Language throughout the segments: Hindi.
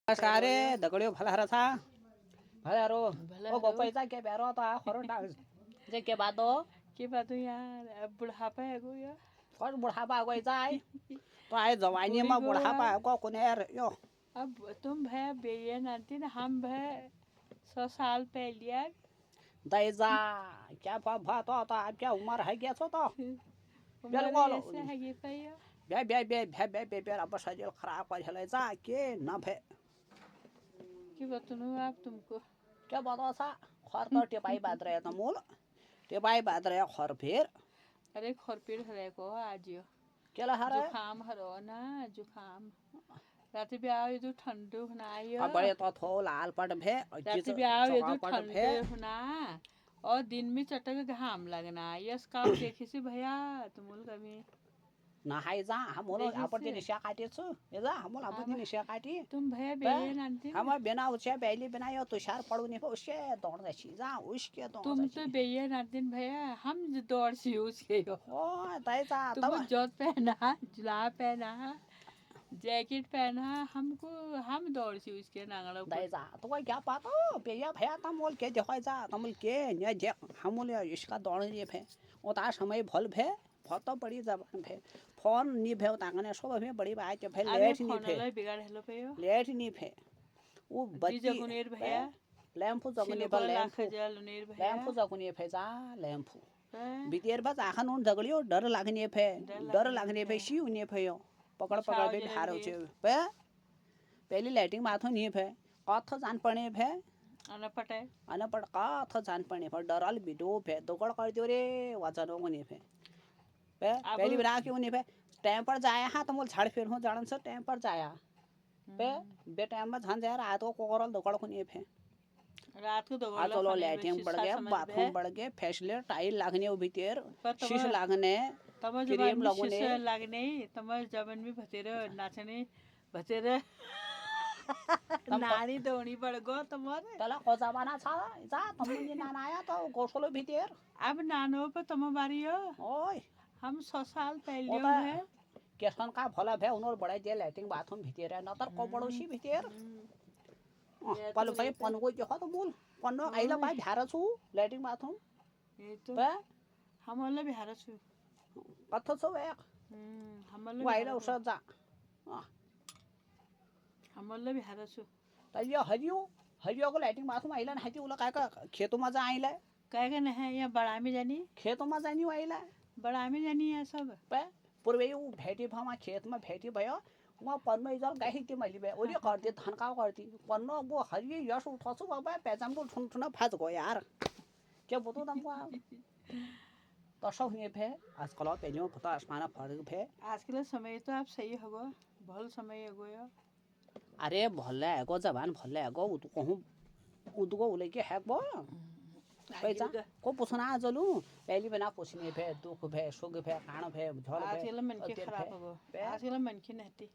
सारे दगड़ियों भला हरा था भला रो ओ गोपाइजा के पैरो तो आ खरो डाल जे के बात हो यार अब बुढ़ापा है गो यार कौन बुढ़ापा कोई जाए तो आए जवानी में बुढ़ापा को कुनेर यो अब तुम भै बेये नाती ना हम भै 100 साल पहले यार दैजा क्या बात तो आप क्या उम्र है क्या तो बिल्कुल ऐसे है ये भैया बे अब शरीर खराब कर हले जा के न भे कि बताऊं आप तुमको क्या बताओ सा खर तो टेपाई बात रहे तो मूल टेपाई बात रहे खर फिर अरे खरपीर हरे को आज यो केला हरे जुखाम हरो ना जुखाम राती भी आओ ये जो ठंडू होना आयो अब बड़े तो थो लाल पट भे राती भी आओ ये जो ठंडू होना और दिन में चटक घाम लगना यस का देखी सी भैया तुम कभी नहाई जा हम अपन निशा काटे छु एजा हम अपन निशा काटी तुम भैया बेये नांती हम बेना उछे बैली बनायो तुषार पड़ू नहीं उसके दौड़ दे जा उसके दौड़ तुम तो बेये नांती भैया हम दौड़ सी उसके ओ तैसा तुम जोत पहना जुला पहना जैकेट पहना हमको हम दौड़ सी उसके नांगड़ा तैसा तो कोई क्या पाता बेया भैया तमोल के देखो जा तमोल के ने देख हमोल इसका दौड़ नहीं फे ओता समय भल भे बहुत बड़ी जबान भे फोन नहीं भे ताकने सब में बड़ी बात है भे लेट नहीं भे बिगाड़ हेलो पे लेट नहीं भे वो बच्ची जगुनेर भैया लैंपू जगुने पर लैंपू जगुने फे जा लैंपू बितेर बस आखन उन झगड़ियो डर लागने फे सी उने फे यो पकड़ पे हारो छे पे पहली लाइटिंग माथो नहीं फे कथ जान पड़े फे अनपट कथ जान पड़े फे डरल बिडो फे दोगड़ कर दियो रे वजन होने फे पहली बना के उन्हें पे टाइम पर जाया हाँ तो मोल झाड़ फिर हो जान से टाइम पर जाया बे टाइम में झान जाया रात को कोरल दोगड़ को नहीं पे रात को दोगड़ चलो लाइटिंग बढ़ गए बाथरूम बढ़ गए फैसले टाइल लागने वो भीतर शीश लागने क्रीम लागने तमर जबन में भतेरे नाचने भतेरे नानी दोनी पड़ गो तमर तला को जमाना छा जा तमनी नाना आया तो गोसलो भीतर अब नानो पे तम बारियो ओए हम 100 साल पहले है केसन का भला भे उनोर बड़ा जे लाइटिंग बाथरूम भीतर है नतर को पड़ोसी भीतर पल भाई पनको जो तो बोल पन्नो आइला भाई धारा छु लाइटिंग बाथरूम ये तो हमले बिहार छु कथो छौ एक हमले वाइला उस जा हमले बिहार छु त यो हरियो को लाइटिंग बाथरूम आइला न हति उला का खेतों में जा आइला काय के नहीं या बड़ा में जानी खेतों में जानी आइला बड़ा में जानी है सब पे पूर्वे उ भेटी भामा खेत में भेटी भयो वहाँ पन्नो इजल गाही के मैले बे ओली करते धनकाव करती पन्नो वो हरियो यस उठछु बाबा पेजम को ठुन भाज गयो यार के बतो तुमको तसो हुने भे आजकल पेलियो पता आसमान फरक भे आजकल समय तो आप सही होगो भल समय होगो यो अरे भले गो जबान भले गो उ कहूं उदगो उले के हैबो पैसा को पुछना जलू पहली बना पुछने भे दुख भे सुख भे काण भे झल भे आजकल मन के खराब होगो आजकल मन के नहती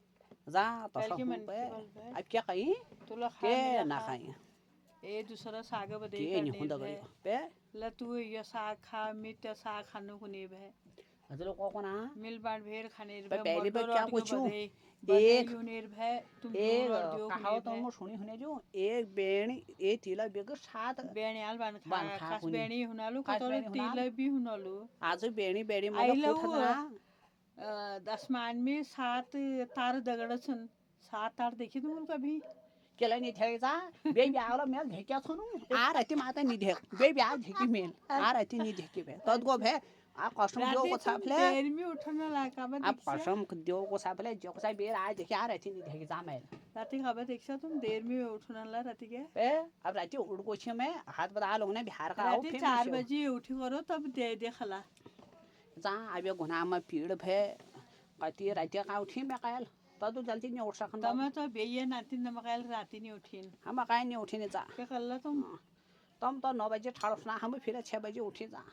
जा तसो अब क्या कहीं के ना खाई ए दूसरा साग बदे के नहीं हुंदा गयो पे ल तू ये साग खा मिट साग खानु को नहीं भे हजलो को ना मिल बांट भेर खाने रे पहले पे क्या पूछू एक यूनिर भे तुम एक कहाव तो मो सुनी हुने जो एक बेणी ए तिला बेग सात बेणी आल बान खास बेणी हुनालु कतरो तिला भी हुनालु आज बेणी बेणी मतलब उठना आसमान में 7 तार दगड़ छन 7 तार देखी तुम कभी केला नि थेजा बे ब्यावला मेल धेक्या छनु आ रति माता नि धेक बे ब्या धेकी मेल आ रति नि धेकी बे तदगो भे आ कसम जो को छाफले देर में उठना लाका में आप कसम जो को छाफले जो को सा बेर आ देखि आ रति नि धेकी जामेल राती खबर देखसा तुम देर में उठना ला राती के अब राती उड़ को छ में हाथ बता लोग ने बिहार का आओ 4 बजे उठी करो तब दे देखला जा आबे गुना में पीड़ भे कति राती का उठी में कायल तदु जल्दी नहीं उठ सकन तम तो बेये नाती नमकाल राती नहीं उठीन हम काई नहीं उठीने जा के कल्ला तुम तो 9 बजे ठाड़ोसना हम फिर 6 बजे उठी जा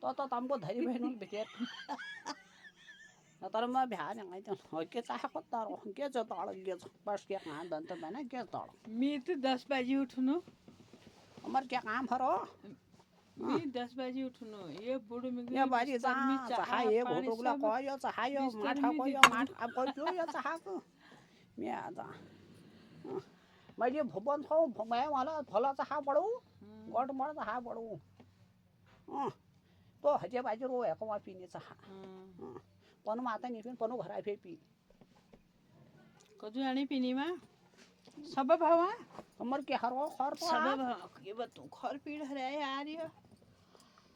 तो तुमको धरी बहन बेटे तर म बिहार नहीं तो के चाहे को तारो के जो ताड़ के बस के काम दंत बना के ताड़ मैं तो 10 बजे उठनु हमर क्या काम हरो मैं 10 बजे उठनु ये बुढ़ में ये बाजी जा चाहे ये भोटुगला को यो चाहे यो माठा को यो माठ अब को यो यो चाहे को मैं आता मैले भुवन छौ मैं वाला भला चाहा बडौ गट मर चाहा बडौ तो हजे बाजे रो है कमा पीने चाहा पनु माता नि पिन पनु घरा फे पी कजु आनी पीनी मा सब भावा हमर के हरो खर सब भावा ये बतू खर पीड़ हरे यार ये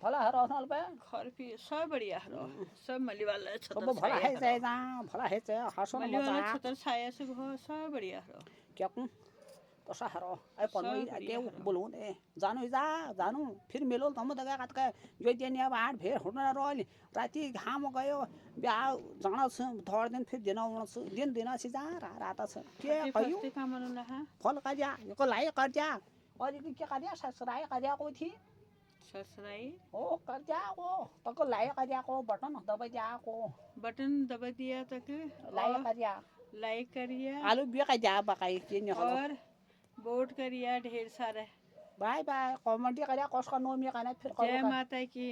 भला हरो नल पे खर पी सब बढ़िया हरो सब मली वाला छतर सब भला है जाए जा भला है जाए हसो मली वाला छतर छाया से भो सब बढ़िया हरो क्या कु तो हरो ए पनु के बोलू दे जानु जा जानु फिर मेलो तम दगा काट के जो दिन अब आठ भेर हुन रोल राती घाम गयो ब्या जाना छ थोड़ दिन फिर दिन दिन से जा राता छ के कयु के काम न हा फल का जा को लाई कर जा और के का जा ससुराई का जा को थी ससुराई ओ कर जा को तो को लाई का जा को बटन दबा जा को बटन दबा दिया तक लाई का जा लाइक करिए आलू बिया का जा बकाई के न और वोट करिए ढेर सारे बाय बाय कमेंट करिए कस का नो में कहना फिर जय माता की